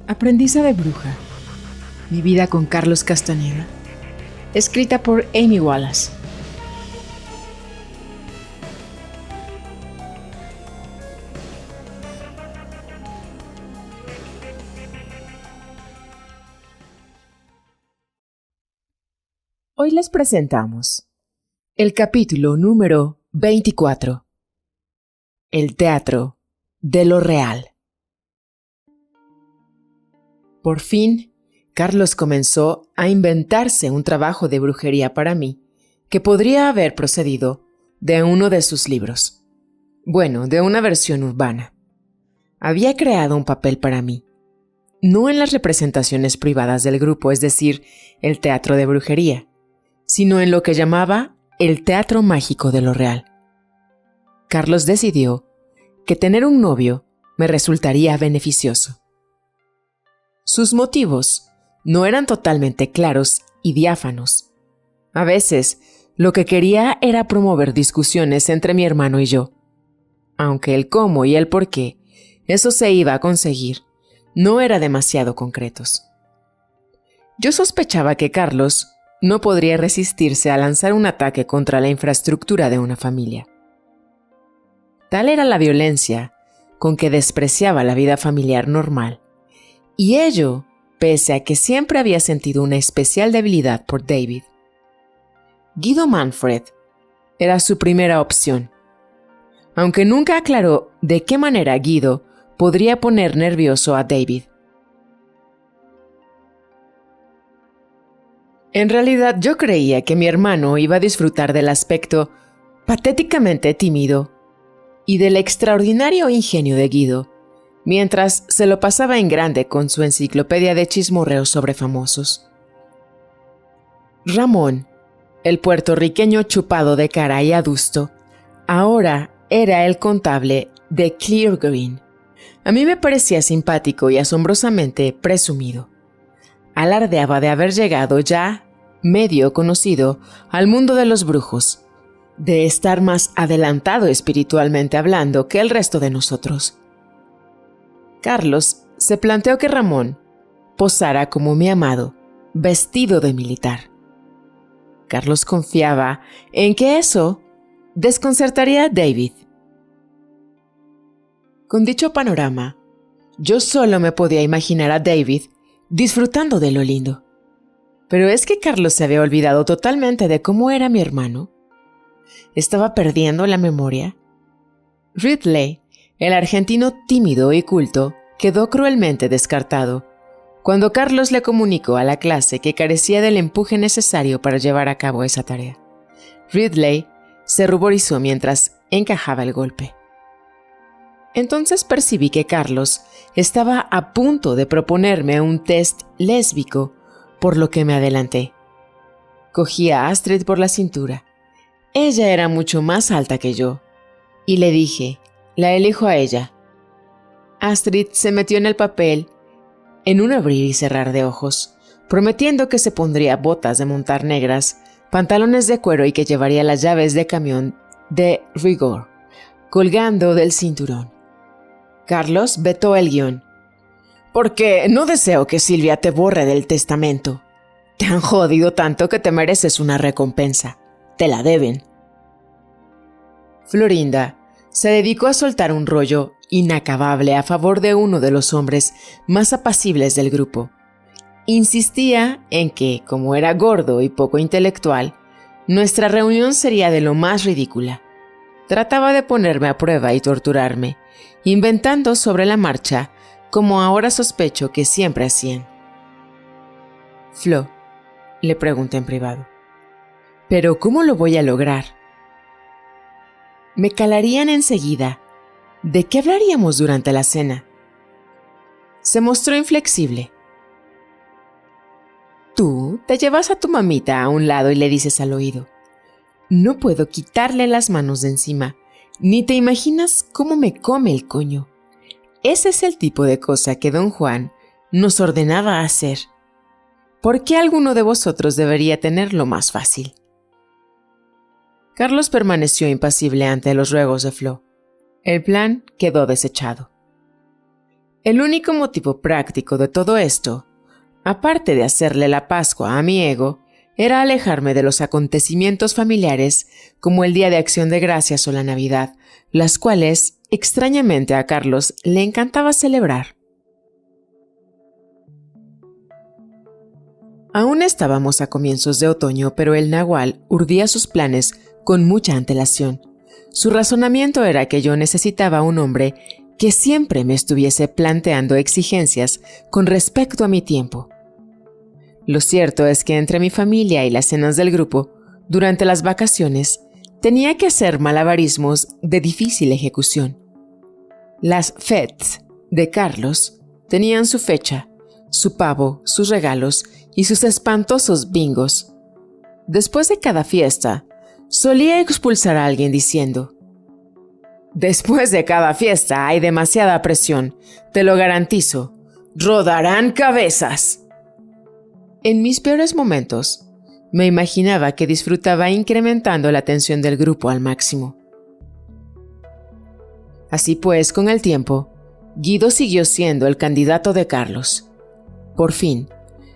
Aprendiza de bruja. Mi vida con Carlos Castañeda. Escrita por Amy Wallace. Hoy les presentamos el capítulo número 24. El teatro de lo real. Por fin, Carlos comenzó a inventarse un trabajo de brujería para mí que podría haber procedido de uno de sus libros. Bueno, de una versión urbana. Había creado un papel para mí, no en las representaciones privadas del grupo, es decir, el teatro de brujería, sino en lo que llamaba el teatro mágico de lo real. Carlos decidió que tener un novio me resultaría beneficioso. Sus motivos no eran totalmente claros y diáfanos. A veces, lo que quería era promover discusiones entre mi hermano y yo. Aunque el cómo y el por qué, eso se iba a conseguir, no era demasiado concretos. Yo sospechaba que Carlos no podría resistirse a lanzar un ataque contra la infraestructura de una familia. Tal era la violencia con que despreciaba la vida familiar normal. Y ello, pese a que siempre había sentido una especial debilidad por David. Guido Manfred era su primera opción, aunque nunca aclaró de qué manera Guido podría poner nervioso a David. En realidad yo creía que mi hermano iba a disfrutar del aspecto patéticamente tímido y del extraordinario ingenio de Guido, mientras se lo pasaba en grande con su enciclopedia de chismorreos sobre famosos. Ramón, el puertorriqueño chupado de cara y adusto, ahora era el contable de Clear Green. A mí me parecía simpático y asombrosamente presumido. Alardeaba de haber llegado ya medio conocido al mundo de los brujos, de estar más adelantado espiritualmente hablando que el resto de nosotros. Carlos se planteó que Ramón posara como mi amado, vestido de militar. Carlos confiaba en que eso desconcertaría a David. Con dicho panorama, yo solo me podía imaginar a David disfrutando de lo lindo. Pero es que Carlos se había olvidado totalmente de cómo era mi hermano. ¿Estaba perdiendo la memoria? Ridley, el argentino tímido y culto, quedó cruelmente descartado cuando Carlos le comunicó a la clase que carecía del empuje necesario para llevar a cabo esa tarea. Ridley se ruborizó mientras encajaba el golpe. Entonces percibí que Carlos estaba a punto de proponerme un test lésbico, por lo que me adelanté. Cogí a Astrid por la cintura. Ella era mucho más alta que yo, y le dije: la elijo a ella. Astrid se metió en el papel en un abrir y cerrar de ojos, prometiendo que se pondría botas de montar negras, pantalones de cuero y que llevaría las llaves de camión de Rigor colgando del cinturón. Carlos vetó el guión. «Porque no deseo que Silvia te borre del testamento. Te han jodido tanto que te mereces una recompensa. Te la deben». Florinda se dedicó a soltar un rollo inacabable a favor de uno de los hombres más apacibles del grupo. Insistía en que, como era gordo y poco intelectual, nuestra reunión sería de lo más ridícula. Trataba de ponerme a prueba y torturarme, inventando sobre la marcha, como ahora sospecho que siempre hacían. «Flo», le pregunté en privado, «¿pero cómo lo voy a lograr?» Me calarían enseguida. ¿De qué hablaríamos durante la cena? Se mostró inflexible. Tú te llevas a tu mamita a un lado y le dices al oído: no puedo quitarle las manos de encima, ni te imaginas cómo me come el coño. Ese es el tipo de cosa que don Juan nos ordenaba hacer. ¿Por qué alguno de vosotros debería tenerlo más fácil? Carlos permaneció impasible ante los ruegos de Flo. El plan quedó desechado. El único motivo práctico de todo esto, aparte de hacerle la Pascua a mi ego, era alejarme de los acontecimientos familiares como el Día de Acción de Gracias o la Navidad, las cuales, extrañamente a Carlos, le encantaba celebrar. Aún estábamos a comienzos de otoño, pero el nahual urdía sus planes con mucha antelación. Su razonamiento era que yo necesitaba un hombre que siempre me estuviese planteando exigencias con respecto a mi tiempo. Lo cierto es que entre mi familia y las cenas del grupo, durante las vacaciones, tenía que hacer malabarismos de difícil ejecución. Las fêtes de Carlos tenían su fecha, su pavo, sus regalos y sus espantosos bingos. Después de cada fiesta, solía expulsar a alguien diciendo: «Después de cada fiesta hay demasiada presión, te lo garantizo, rodarán cabezas». En mis peores momentos, me imaginaba que disfrutaba incrementando la tensión del grupo al máximo. Así pues, con el tiempo, Guido siguió siendo el candidato de Carlos. Por fin,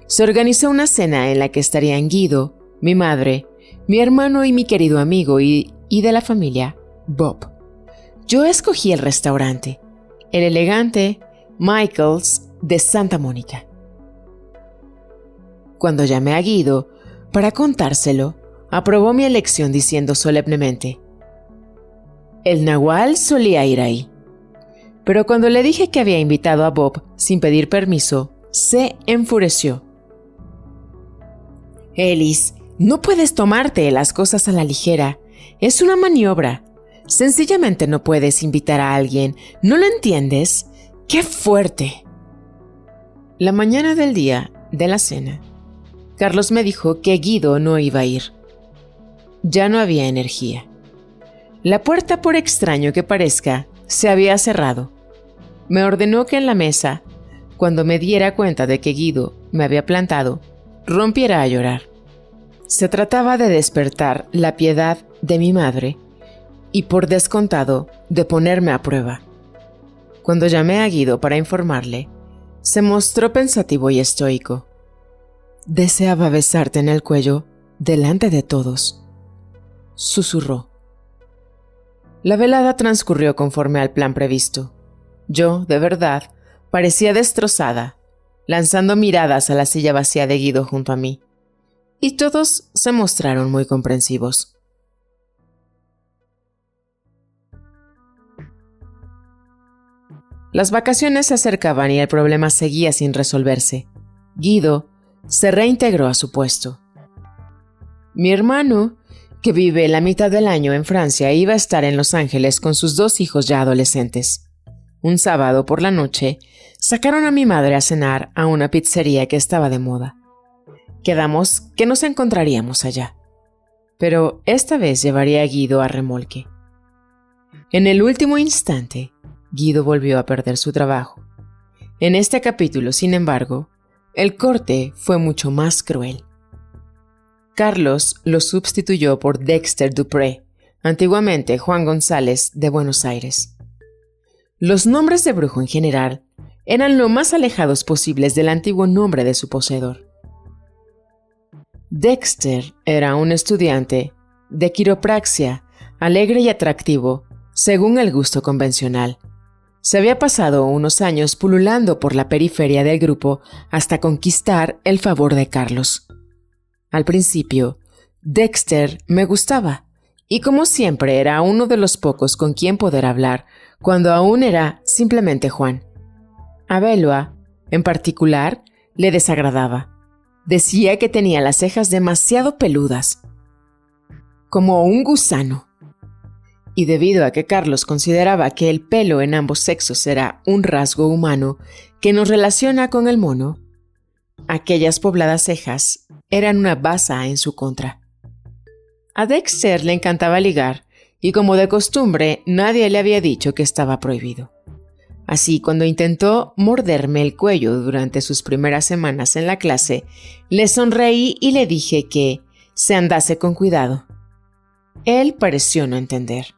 se organizó una cena en la que estarían Guido, mi madre, mi hermano y mi querido amigo y de la familia, Bob. Yo escogí el restaurante, el elegante Michael's de Santa Mónica. Cuando llamé a Guido para contárselo, aprobó mi elección diciendo solemnemente: «El nahual solía ir ahí». Pero cuando le dije que había invitado a Bob sin pedir permiso, se enfureció. «Ellis, no puedes tomarte las cosas a la ligera. Es una maniobra. Sencillamente no puedes invitar a alguien. ¿No lo entiendes? ¡Qué fuerte!». La mañana del día de la cena, Carlos me dijo que Guido no iba a ir. Ya no había energía. La puerta, por extraño que parezca, se había cerrado. Me ordenó que en la mesa, cuando me diera cuenta de que Guido me había plantado, rompiera a llorar. Se trataba de despertar la piedad de mi madre y, por descontado, de ponerme a prueba. Cuando llamé a Guido para informarle, se mostró pensativo y estoico. «Deseaba besarte en el cuello delante de todos», susurró. La velada transcurrió conforme al plan previsto. Yo, de verdad, parecía destrozada, lanzando miradas a la silla vacía de Guido junto a mí, y todos se mostraron muy comprensivos. Las vacaciones se acercaban y el problema seguía sin resolverse. Guido se reintegró a su puesto. Mi hermano, que vive la mitad del año en Francia, iba a estar en Los Ángeles con sus 2 hijos ya adolescentes. Un sábado por la noche, sacaron a mi madre a cenar a una pizzería que estaba de moda. Quedamos que nos encontraríamos allá, pero esta vez llevaría a Guido a remolque. En el último instante, Guido volvió a perder su trabajo. En este capítulo, sin embargo, el corte fue mucho más cruel. Carlos lo sustituyó por Dexter Dupré, antiguamente Juan González de Buenos Aires. Los nombres de brujo en general eran lo más alejados posibles del antiguo nombre de su poseedor. Dexter era un estudiante de quiropraxia, alegre y atractivo, según el gusto convencional. Se había pasado unos años pululando por la periferia del grupo hasta conquistar el favor de Carlos. Al principio, Dexter me gustaba, y como siempre era uno de los pocos con quien poder hablar, cuando aún era simplemente Juan. A Belua, en particular, le desagradaba. Decía que tenía las cejas demasiado peludas, como un gusano. Y debido a que Carlos consideraba que el pelo en ambos sexos era un rasgo humano que nos relaciona con el mono, aquellas pobladas cejas eran una baza en su contra. A Dexter le encantaba ligar, y como de costumbre, nadie le había dicho que estaba prohibido. Así, cuando intentó morderme el cuello durante sus primeras semanas en la clase, le sonreí y le dije que se andase con cuidado. Él pareció no entender.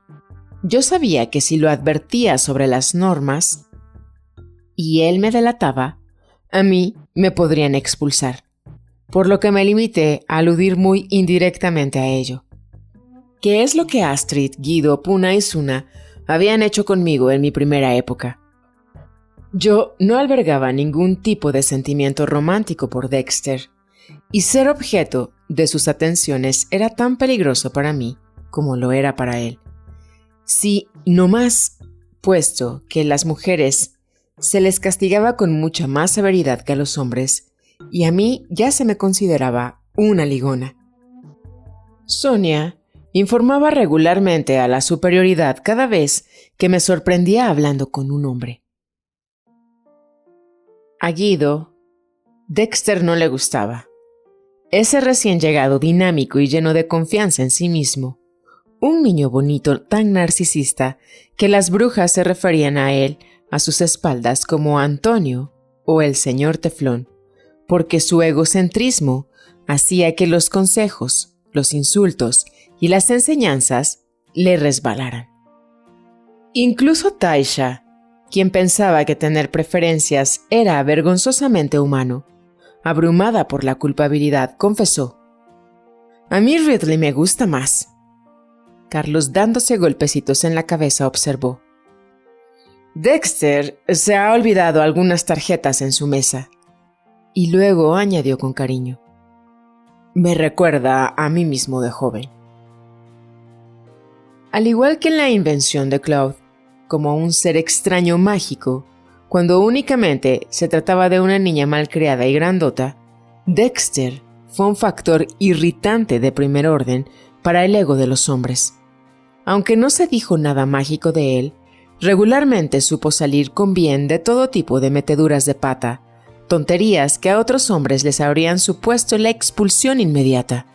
Yo sabía que si lo advertía sobre las normas y él me delataba, a mí me podrían expulsar, por lo que me limité a aludir muy indirectamente a ello. ¿Qué es lo que Astrid, Guido, Puna y Suna habían hecho conmigo en mi primera época? Yo no albergaba ningún tipo de sentimiento romántico por Dexter, y ser objeto de sus atenciones era tan peligroso para mí como lo era para él. Si no más, puesto que las mujeres se les castigaba con mucha más severidad que a los hombres, y a mí ya se me consideraba una ligona. Sonia informaba regularmente a la superioridad cada vez que me sorprendía hablando con un hombre. A Guido, Dexter no le gustaba. Ese recién llegado dinámico y lleno de confianza en sí mismo, un niño bonito tan narcisista que las brujas se referían a él a sus espaldas como Antonio o el señor Teflón, porque su egocentrismo hacía que los consejos, los insultos y las enseñanzas le resbalaran. Incluso Taisha, quien pensaba que tener preferencias era vergonzosamente humano, abrumada por la culpabilidad, confesó: «A mí Ridley me gusta más». Carlos, dándose golpecitos en la cabeza, observó: «Dexter se ha olvidado algunas tarjetas en su mesa». Y luego añadió con cariño: «Me recuerda a mí mismo de joven». Al igual que en la invención de Claude, como un ser extraño mágico, cuando únicamente se trataba de una niña malcriada y grandota, Dexter fue un factor irritante de primer orden para el ego de los hombres. Aunque no se dijo nada mágico de él, regularmente supo salir con bien de todo tipo de meteduras de pata, tonterías que a otros hombres les habrían supuesto la expulsión inmediata.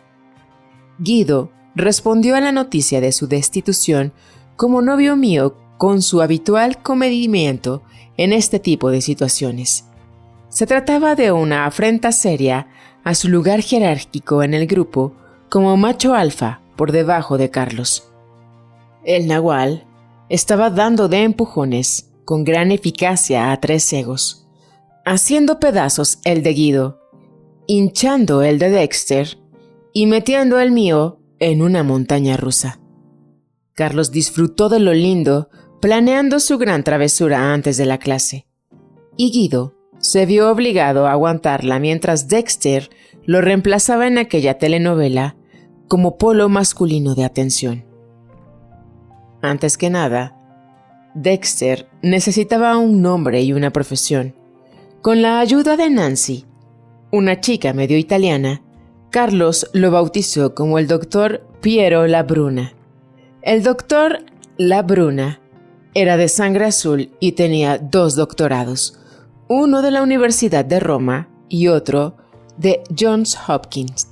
Guido respondió a la noticia de su destitución como novio mío con su habitual comedimiento en este tipo de situaciones. Se trataba de una afrenta seria a su lugar jerárquico en el grupo como macho alfa por debajo de Carlos. El nahual estaba dando de empujones con gran eficacia a 3 egos, haciendo pedazos el de Guido, hinchando el de Dexter y metiendo el mío en una montaña rusa. Carlos disfrutó de lo lindo planeando su gran travesura antes de la clase, y Guido se vio obligado a aguantarla mientras Dexter lo reemplazaba en aquella telenovela como polo masculino de atención. Antes que nada, Dexter necesitaba un nombre y una profesión. Con la ayuda de Nancy, una chica medio italiana, Carlos lo bautizó como el Dr. Piero Labruna. El Dr. Labruna era de sangre azul y tenía 2 doctorados, uno de la Universidad de Roma y otro de Johns Hopkins.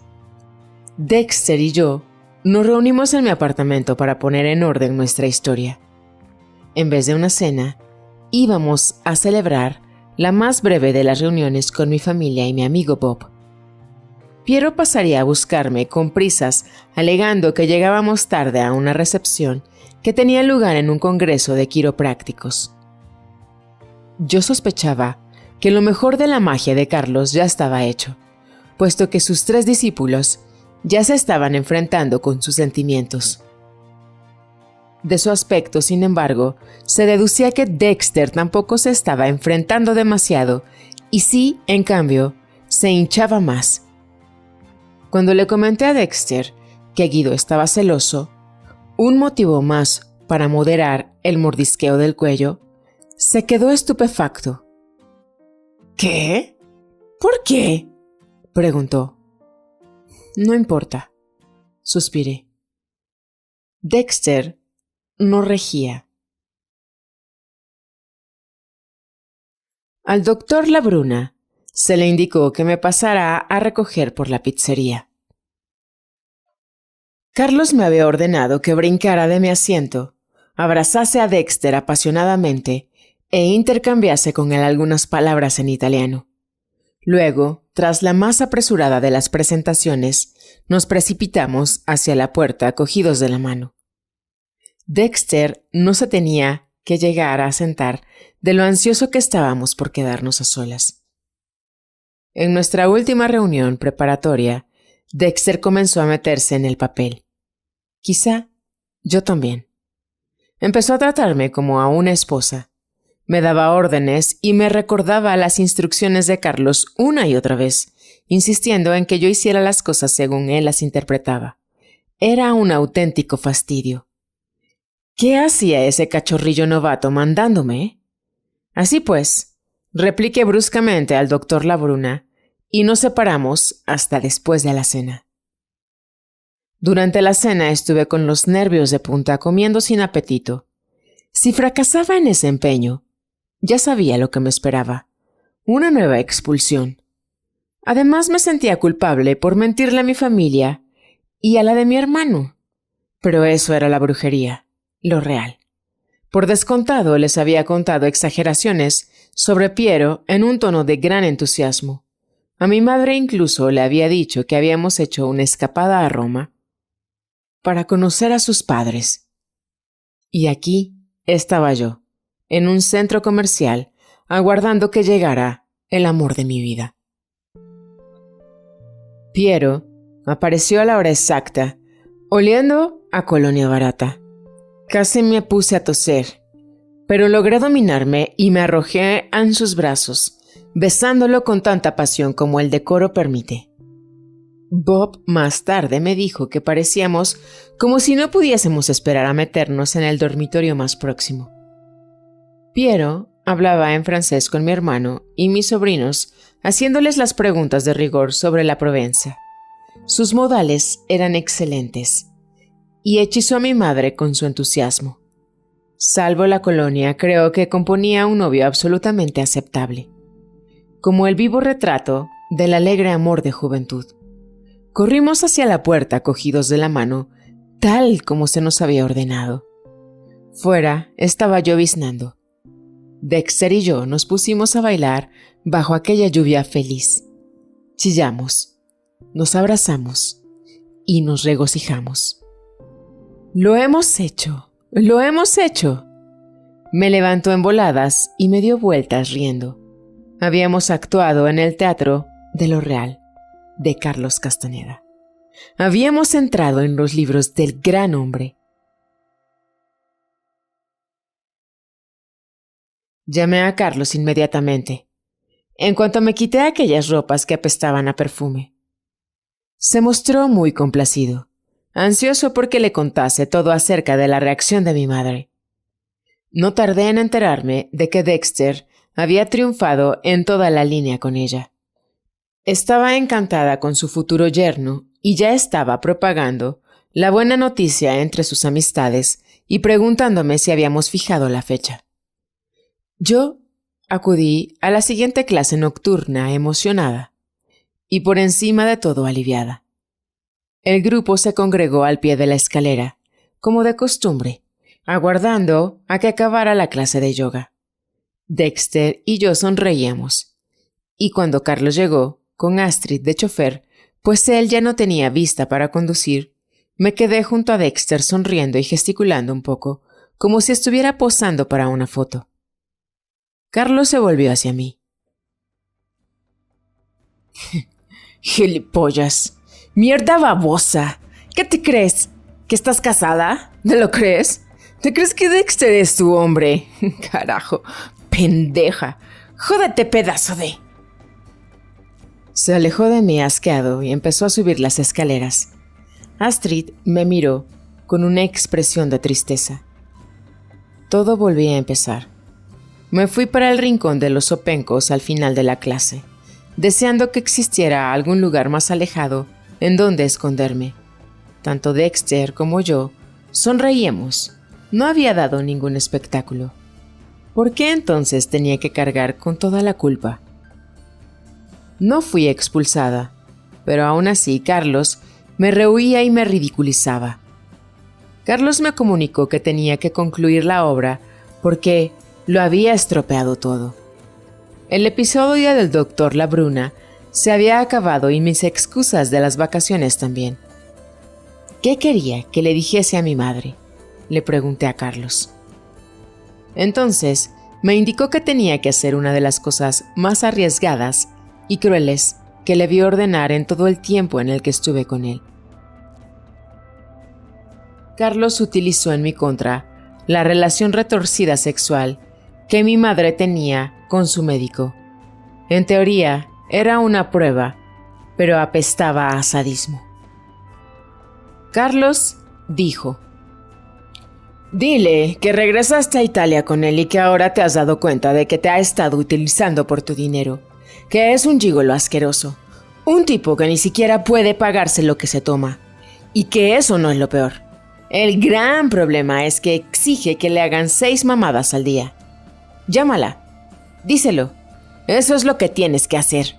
Dexter y yo nos reunimos en mi apartamento para poner en orden nuestra historia. En vez de una cena, íbamos a celebrar la más breve de las reuniones con mi familia y mi amigo Bob. Piero pasaría a buscarme con prisas, alegando que llegábamos tarde a una recepción que tenía lugar en un congreso de quiroprácticos. Yo sospechaba que lo mejor de la magia de Carlos ya estaba hecho, puesto que sus 3 discípulos ya se estaban enfrentando con sus sentimientos. De su aspecto, sin embargo, se deducía que Dexter tampoco se estaba enfrentando demasiado y sí, en cambio, se hinchaba más. Cuando le comenté a Dexter que Guido estaba celoso, un motivo más para moderar el mordisqueo del cuello, se quedó estupefacto. ¿Qué? ¿Por qué?, preguntó. No importa, suspiré. Dexter no regía. Al doctor Labruna se le indicó que me pasara a recoger por la pizzería. Carlos me había ordenado que brincara de mi asiento, abrazase a Dexter apasionadamente e intercambiase con él algunas palabras en italiano. Luego, tras la más apresurada de las presentaciones, nos precipitamos hacia la puerta cogidos de la mano. Dexter no se tenía que llegar a sentar de lo ansioso que estábamos por quedarnos a solas. En nuestra última reunión preparatoria, Dexter comenzó a meterse en el papel. Quizá yo también. Empezó a tratarme como a una esposa. Me daba órdenes y me recordaba las instrucciones de Carlos una y otra vez, insistiendo en que yo hiciera las cosas según él las interpretaba. Era un auténtico fastidio. ¿Qué hacía ese cachorrillo novato mandándome? Así pues, repliqué bruscamente al doctor Labruna y nos separamos hasta después de la cena. Durante la cena estuve con los nervios de punta comiendo sin apetito. Si fracasaba en ese empeño, ya sabía lo que me esperaba. Una nueva expulsión. Además me sentía culpable por mentirle a mi familia y a la de mi hermano. Pero eso era la brujería, lo real. Por descontado les había contado exageraciones sobre Piero en un tono de gran entusiasmo. A mi madre incluso le había dicho que habíamos hecho una escapada a Roma para conocer a sus padres. Y aquí estaba yo, en un centro comercial, aguardando que llegara el amor de mi vida. Piero apareció a la hora exacta, oliendo a colonia barata. Casi me puse a toser, pero logré dominarme y me arrojé en sus brazos, besándolo con tanta pasión como el decoro permite. Bob más tarde me dijo que parecíamos como si no pudiésemos esperar a meternos en el dormitorio más próximo. Piero hablaba en francés con mi hermano y mis sobrinos, haciéndoles las preguntas de rigor sobre la Provenza. Sus modales eran excelentes y hechizó a mi madre con su entusiasmo. Salvo la colonia, creo que componía un novio absolutamente aceptable, como el vivo retrato del alegre amor de juventud. Corrimos hacia la puerta cogidos de la mano, tal como se nos había ordenado. Fuera estaba lloviznando. Dexter y yo nos pusimos a bailar bajo aquella lluvia feliz. Chillamos, nos abrazamos y nos regocijamos. ¡Lo hemos hecho! ¡Lo hemos hecho! Me levantó en voladas y me dio vueltas riendo. Habíamos actuado en el teatro de lo real, de Carlos Castaneda. Habíamos entrado en los libros del gran hombre. Llamé a Carlos inmediatamente, en cuanto me quité aquellas ropas que apestaban a perfume. Se mostró muy complacido, ansioso porque le contase todo acerca de la reacción de mi madre. No tardé en enterarme de que Dexter había triunfado en toda la línea con ella. Estaba encantada con su futuro yerno y ya estaba propagando la buena noticia entre sus amistades y preguntándome si habíamos fijado la fecha. Yo acudí a la siguiente clase nocturna emocionada y por encima de todo aliviada. El grupo se congregó al pie de la escalera, como de costumbre, aguardando a que acabara la clase de yoga. Dexter y yo sonreíamos, y cuando Carlos llegó, con Astrid de chofer, pues él ya no tenía vista para conducir, me quedé junto a Dexter sonriendo y gesticulando un poco, como si estuviera posando para una foto. Carlos se volvió hacia mí. «Gilipollas. Mierda babosa. ¿Qué te crees? ¿Que estás casada? ¿Te lo crees? ¿Te crees que Dexter es tu hombre? Carajo. Pendeja. Jódete, pedazo de...» Se alejó de mí asqueado y empezó a subir las escaleras. Astrid me miró con una expresión de tristeza. Todo volvía a empezar. Me fui para el rincón de los zopencos al final de la clase, deseando que existiera algún lugar más alejado en donde esconderme. Tanto Dexter como yo sonreíamos. No había dado ningún espectáculo. ¿Por qué entonces tenía que cargar con toda la culpa? No fui expulsada, pero aún así Carlos me rehuía y me ridiculizaba. Carlos me comunicó que tenía que concluir la obra porque lo había estropeado todo. El episodio del doctor Labruna se había acabado y mis excusas de las vacaciones también. ¿Qué quería que le dijese a mi madre?, le pregunté a Carlos. Entonces, me indicó que tenía que hacer una de las cosas más arriesgadas y crueles que le vi ordenar en todo el tiempo en el que estuve con él. Carlos utilizó en mi contra la relación retorcida sexual que mi madre tenía con su médico. En teoría, era una prueba, pero apestaba a sadismo. Carlos dijo: «Dile que regresaste a Italia con él y que ahora te has dado cuenta de que te ha estado utilizando por tu dinero, que es un gigolo asqueroso, un tipo que ni siquiera puede pagarse lo que se toma, y que eso no es lo peor. El gran problema es que exige que le hagan 6 mamadas al día. Llámala, díselo, eso es lo que tienes que hacer».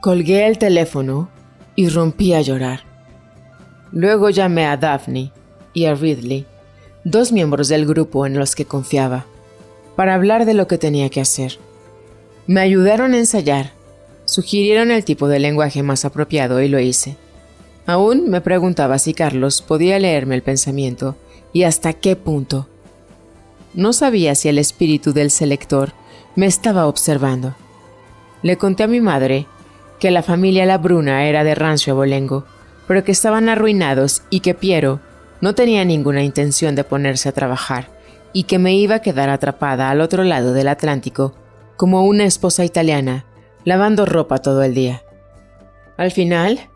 Colgué el teléfono y rompí a llorar. Luego llamé a Daphne y a Ridley, 2 miembros del grupo en los que confiaba, para hablar de lo que tenía que hacer. Me ayudaron a ensayar, sugirieron el tipo de lenguaje más apropiado y lo hice. Aún me preguntaba si Carlos podía leerme el pensamiento y hasta qué punto. No sabía si el espíritu del selector me estaba observando. Le conté a mi madre que la familia Labruna era de rancio abolengo, pero que estaban arruinados y que Piero no tenía ninguna intención de ponerse a trabajar y que me iba a quedar atrapada al otro lado del Atlántico como una esposa italiana, lavando ropa todo el día. Al final,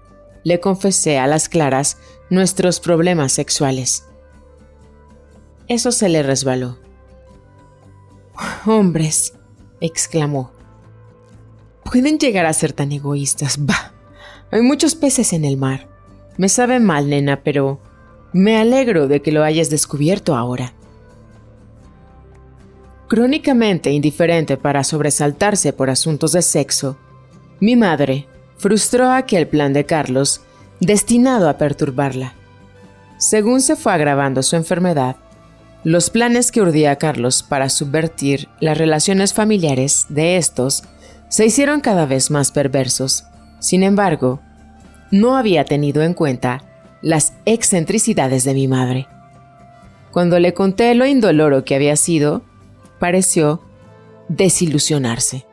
le confesé a las claras nuestros problemas sexuales. Eso se le resbaló. «Hombres», exclamó, «pueden llegar a ser tan egoístas. Bah, hay muchos peces en el mar. Me sabe mal, nena, pero me alegro de que lo hayas descubierto ahora». Crónicamente indiferente para sobresaltarse por asuntos de sexo, mi madre frustró aquel plan de Carlos destinado a perturbarla. Según se fue agravando su enfermedad, los planes que urdía Carlos para subvertir las relaciones familiares de estos se hicieron cada vez más perversos. Sin embargo, no había tenido en cuenta las excentricidades de mi madre. Cuando le conté lo indoloro que había sido, pareció desilusionarse.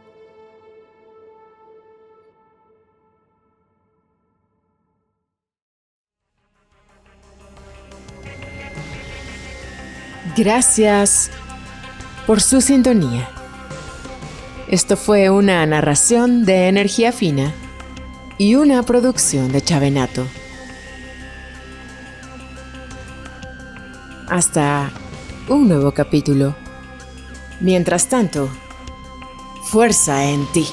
Gracias por su sintonía. Esto fue una narración de Energía Fina y una producción de Chavenato. Hasta un nuevo capítulo. Mientras tanto, fuerza en ti.